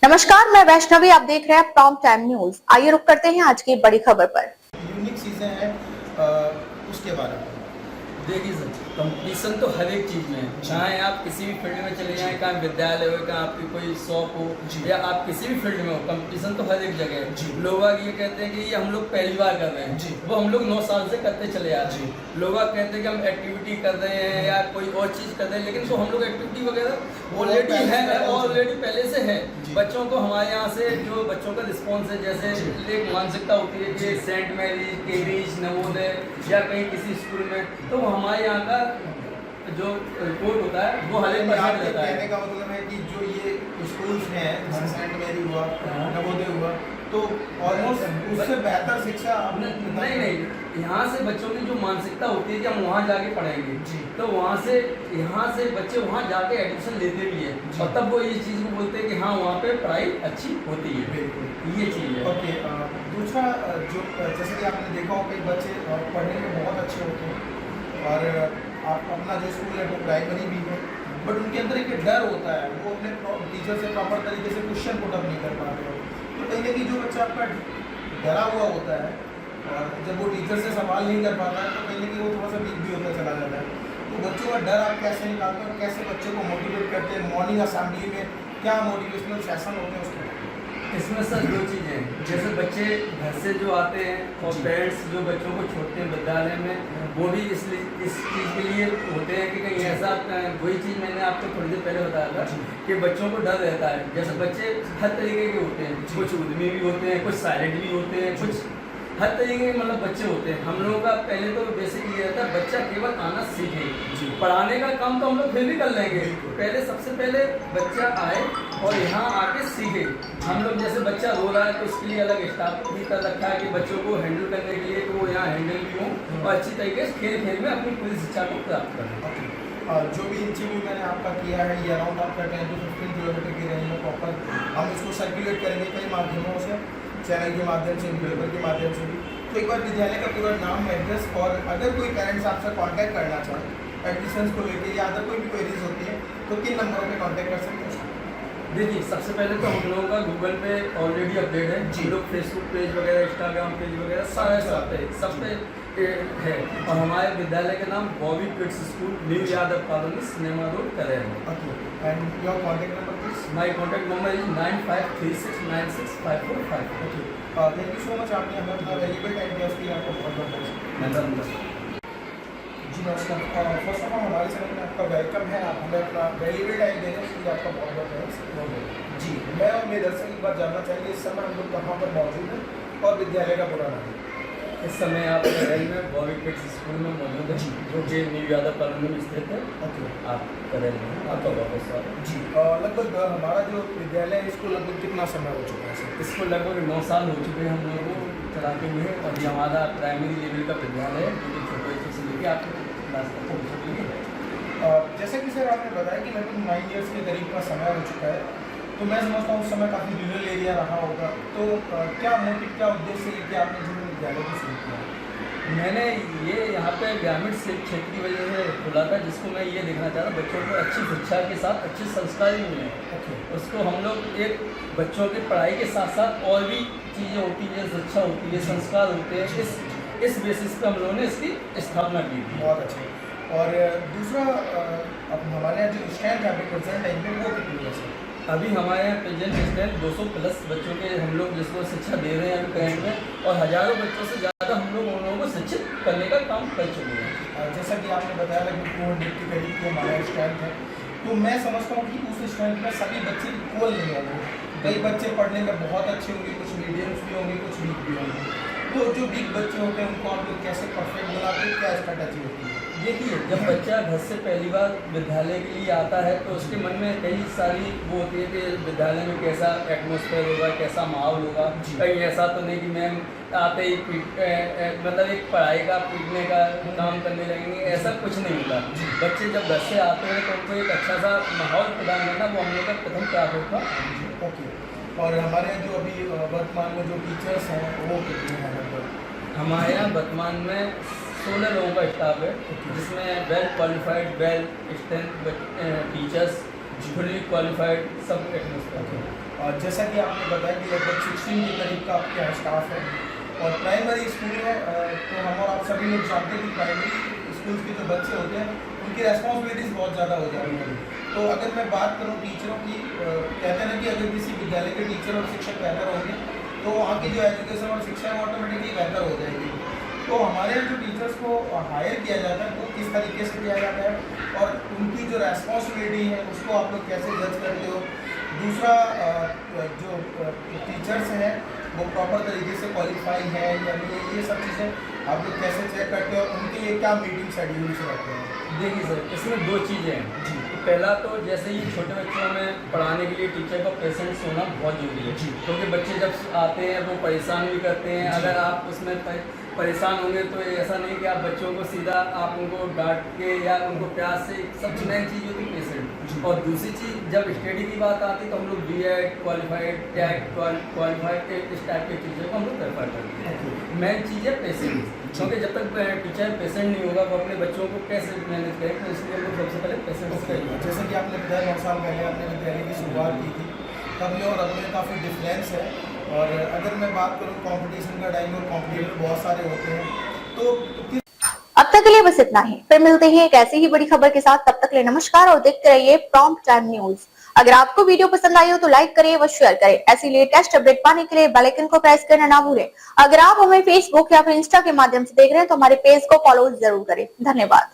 नमस्कार, मैं वैष्णवी। आप देख रहे हैं प्रॉम्प्ट टाइम न्यूज। आइए रुक करते हैं आज की बड़ी खबर पर। यूनिक चीज़ें हैं उसके बारे में। देखिए सर, कंपटीशन तो हर एक चीज़ में है। चाहे आप किसी भी फील्ड में चले जाएं, कहाँ विद्यालय हो, कहाँ आपकी कोई शॉप हो, या आप किसी भी फील्ड में हो, कंपटीशन तो हर एक जगह है। लोग ये कहते हैं कि ये हम लोग पहली बार कर रहे हैं, वो हम लोग 9 साल से करते चले आ रहे हैं। लोग कहते हैं कि हम एक्टिविटी कर रहे हैं या कोई और चीज़ कर रहे हैं, लेकिन तो हम लोग एक्टिविटी वगैरह ऑलरेडी है, ऑलरेडी पहले से है। बच्चों को हमारे यहाँ से जो बच्चों का रिस्पॉन्स है, जैसे एक मानसिकता होती है कि सेंट मैरीज, केरीज, नवोदय या कहीं किसी स्कूल में, तो हमारे यहाँ का जो रिपोर्ट होता है वो हर एक परसेंट रहता है। कहने का मतलब है कि जो ये स्कूल्स हैं, जैसे सेंट मैरी हुआ, नवोदय हुआ, तो ऑलमोस्ट उससे बेहतर शिक्षा नहीं, यहाँ से बच्चों की जो मानसिकता होती है कि हम वहाँ जाके पढ़ेंगे, तो वहाँ से यहाँ से बच्चे वहाँ जाके एडमिशन लेते भी है, और तब वो ये चीज़ को बोलते हैं कि हाँ वहाँ पे पढ़ाई अच्छी होती है। बिल्कुल ये चीज़ है। ओके। दूसरा, जो जैसे कि आपने देखा हो, कई बच्चे पढ़ने में बहुत अच्छे होते हैं और आप अपना जो स्कूल है वो प्राइमरी भी है, बट उनके अंदर एक डर होता है, वो अपने टीचर से प्रॉपर तरीके से क्वेश्चन पुट अप नहीं कर पाते हो। तो कहीं ना कहीं जो बच्चा आपका डरा हुआ होता है और जब वो टीचर से सवाल नहीं कर पाता है, तो कहीं ना कहीं वो थोड़ा सा वीक भी होता चला जाता है। तो बच्चों का डर आप कैसे निकालते हैं, कैसे बच्चों को मोटिवेट करते हैं? मॉर्निंग असेंबली में क्या मोटिवेशनल सेशन होते हैं उसके? इसमें सर दो चीज़ें हैं। जैसे बच्चे घर से जो आते हैं और पेरेंट्स जो बच्चों को छोड़ते हैं विद्यालय में, वो भी इस चीज़ के लिए होते हैं कि कहीं ऐसा, वही चीज़ मैंने आपको थोड़ी देर पहले बताया था कि बच्चों को डर रहता है। जैसे बच्चे हर तरीके के होते हैं, कुछ उद्यमी भी होते हैं, कुछ साइलेंट भी होते हैं, कुछ हर तरीके के मतलब बच्चे होते हैं। हम लोगों का पहले तो बेसिक ये रहता है बच्चा केवल आना सीखे, पढ़ाने का काम तो हम लोग फिर भी कर लेंगे। पहले सबसे पहले बच्चा आए और यहाँ आके सीखे। हम लोग जैसे बच्चा रो रहा है तो उसके लिए अलग स्टाफ भी कर रखा है कि बच्चों को हैंडल करने के लिए, तो वो यहाँ हैंडल भी हों और अच्छी तरीके से खेल खेल में अपनी पूरी शिक्षा को प्राप्त करें। जो भी इंटरव्यू मैंने आपका किया है, ये अराउंड आपका 10 to 15 किलोमीटर की रेंज में प्रॉपर हम इसको सर्कुलेट करेंगे कई माध्यमों से, चैनल के माध्यम से, न्यूज़पेपर के माध्यम से भी। तो एक बार विद्यालय का पूरा नाम, एड्रेस, और अगर कोई पेरेंट्स आपसे कांटेक्ट करना चाहे एडमिशन्स को लेकर या अदर कोई भी क्वेरीज होती है, तो किन नंबरों पे कांटेक्ट कर सकते हैं? देखिए, सबसे पहले तो हम लोगों का गूगल पे ऑलरेडी अपडेट है। हम लोग फेसबुक पेज वगैरह, इंस्टाग्राम पेज वगैरह सारे सब पे है। और हमारे विद्यालय का नाम Bobby kids school, new Yadav colony, cinema road, करें। Okay, and your contact number please? My contact number is 9536965555। Okay, thank you so much. आपने हमें अपना वैल्यूएबल टाइम दिया, उसके लिए आपको बहुत बहुत धन्यवाद। जी नमस्कार। फर्स्ट ऑफ ऑल हमारे चैनल में आपका वेलकम है। आप हमें अपना वैल्यूएबल टाइम दे रहे हैं, इसके लिए आपका बहुत बहुत थैंक्स। जी, मैं और मेरे दर्शक एक बार जानना चाहेंगे इस समय हम लोग कहाँ पर मौजूद हैं और विद्यालय का पूरा नाम? इस समय आप करेल में बॉबी किड्स स्कूल में मौजूद है, जो कि न्यू यादव कॉलोनी में स्थित है। ओके, आप करेल में, आपका बहुत स्वागत। जी, लगभग हमारा जो विद्यालय है इसको लगभग कितना समय हो चुका है सर? इसको लगभग 9 साल हो चुके हैं हम लोगों को चलाते हुए, और ये हमारा प्राइमरी लेवल का विद्यालय है, जो कि छोटे बच्चे से लेकर आपको क्लास तक पहुँच चुकी है। जैसे कि सर आपने बताया कि लगभग 9 ईयर्स के करीब का समय हो चुका है, तो मैं समझता हूँ उस समय काफ़ी रूरल एरिया रहा होगा, तो क्या मोटिव, क्या उद्देश्य लेके आपने जो विद्यालय को शुरू किया? मैंने ये यहाँ पे ग्रामीण क्षेत्र की वजह से खोला था, जिसको मैं ये देखना चाह रहा बच्चों को अच्छी शिक्षा के साथ अच्छे संस्कार भी मिले। ओके, उसको हम लोग एक बच्चों की पढ़ाई के साथ साथ और भी चीज़ें होती हैं, शिक्षा होती है, संस्कार होते हैं, इस बेसिस पे हम लोगों ने इसकी स्थापना की थी। बहुत अच्छे। और दूसरा, अब हमारे यहाँ जो स्ट्रेंथ है प्रेजेंट टाइम में वो कितनी है सर? अभी हमारे यहाँ प्रेजेंट स्ट्रेंथ 200 प्लस बच्चों के हम लोग जिसको शिक्षा दे रहे हैं अभी करंट में, और हज़ारों बच्चों से ज़्यादा हम लोग उन लोगों को शिक्षित करने का काम कर चुके हैं। जैसा कि आपने बताया लगभग 200 के करीब की हमारा स्ट्रेंथ है, तो मैं समझता हूँ कि उस स्ट्रेंथ में सभी बच्चे इक्वल नहीं होंगे। कई बच्चे पढ़ने में बहुत अच्छे होंगे, कुछ मीडियम्स भी होंगे, कुछ वीक भी होंगे। तो जो वीक बच्चे होते हैं उनको आप लोग कैसे परफेक्ट बनाते हैं, क्या स्ट्रैटेजी होती है? देखिए, जब बच्चा घर से पहली बार विद्यालय के लिए आता है तो उसके मन में कई सारी वो होती है कि विद्यालय में कैसा एटमॉस्फेयर होगा, कैसा माहौल होगा। कहीं ऐसा तो नहीं कि मैम आते ही मतलब एक पढ़ाई का पीटने का काम करने लगेंगे, ऐसा कुछ नहीं होता। बच्चे जब घर से आते हैं तो उनको एक अच्छा सा माहौल प्रदान करना वो हम लोग का प्रथम प्राथमिकता था। ओके, और हमारे यहाँ जो अभी वर्तमान में जो टीचर्स हैं वो कितने हैं लगभग? हमारे यहाँ वर्तमान में 16 लोगों का स्टाफ है, जिसमें well qualified, well strength teachers fully qualified सब एटमोसफेयर। और जैसा कि आपने बताया कि लगभग 16 के करीब का आपके यहाँ स्टाफ है और प्राइमरी स्कूल है, तो हम और आप सभी लोग जानते हैं कि प्राइमरी स्कूल के जो बच्चे होते हैं उनकी रेस्पॉन्सिबिलिटीज़ बहुत ज़्यादा हो जाती हैं। तो अगर मैं बात करूँ टीचरों की, कहते हैं ना कि अगर किसी विद्यालय के टीचर और शिक्षक बेहतर होंगे तो वहाँ की जो एजुकेशन और शिक्षा है ऑटोमेटिकली बेहतर हो जाएगी। तो हमारे यहाँ जो टीचर्स को हायर किया जाता है वो किस तरीके से किया जाता है और उनकी जो रेस्पॉन्सिबिलिटी है उसको आप लोग कैसे जज करते हो? दूसरा, जो टीचर्स हैं वो प्रॉपर तरीके से क्वालिफाई है या नहीं, ये सब चीज़ें आप लोग कैसे चेक करते हो? उनके लिए क्या मीटिंग शेड्यूल्स रहते हैं? देखिए सर, इसमें दो चीज़ें हैं जी। पहला तो जैसे ही छोटे बच्चों में पढ़ाने के लिए टीचर का पेशेंस होना बहुत जरूरी है, क्योंकि बच्चे जब आते हैं वो परेशान भी करते हैं। अगर आप उसमें परेशान होंगे तो ऐसा नहीं कि आप बच्चों को सीधा आप उनको डांट के या उनको प्यार से, सबसे मेन चीज़ होती है पेशेंट। और दूसरी चीज़ जब स्टडी की बात आती है तो हम लोग B.Ed क्वालिफाइड, टैग क्वालिफाइड इस टाइप के टीचर को हम लोग प्रेफर करते हैं। मेन चीज़ है पेशेंस, क्योंकि जब तक टीचर पेशेंट नहीं होगा वो अपने बच्चों को कैसे मैनेज करें, तो इसलिए हम लोग सबसे पहले पेशेंस करेंगे। जैसे कि आपने बताया 9 साल पहले आपने विद्यालय की शुरुआत की थी, तब में और अब में काफ़ी डिफरेंस है। और अगर मैं बात करूँ कंपटीशन का टाइम और कॉम्पिटिटर बहुत सारे होते हैं, तो अब तक के लिए बस इतना ही। फिर मिलते हैं एक ऐसी ही बड़ी खबर के साथ। तब तक के लिए नमस्कार और देखते रहिए प्रॉम्प्ट टाइम न्यूज। अगर आपको वीडियो पसंद आई हो तो लाइक करें व शेयर करें। ऐसी लेटेस्ट अपडेट पाने के लिए बेल आइकन को प्रेस करना ना भूलें। अगर आप हमें फेसबुक या फिर इंस्टा के माध्यम से देख रहे हैं तो हमारे पेज को फॉलो जरूर करें। धन्यवाद।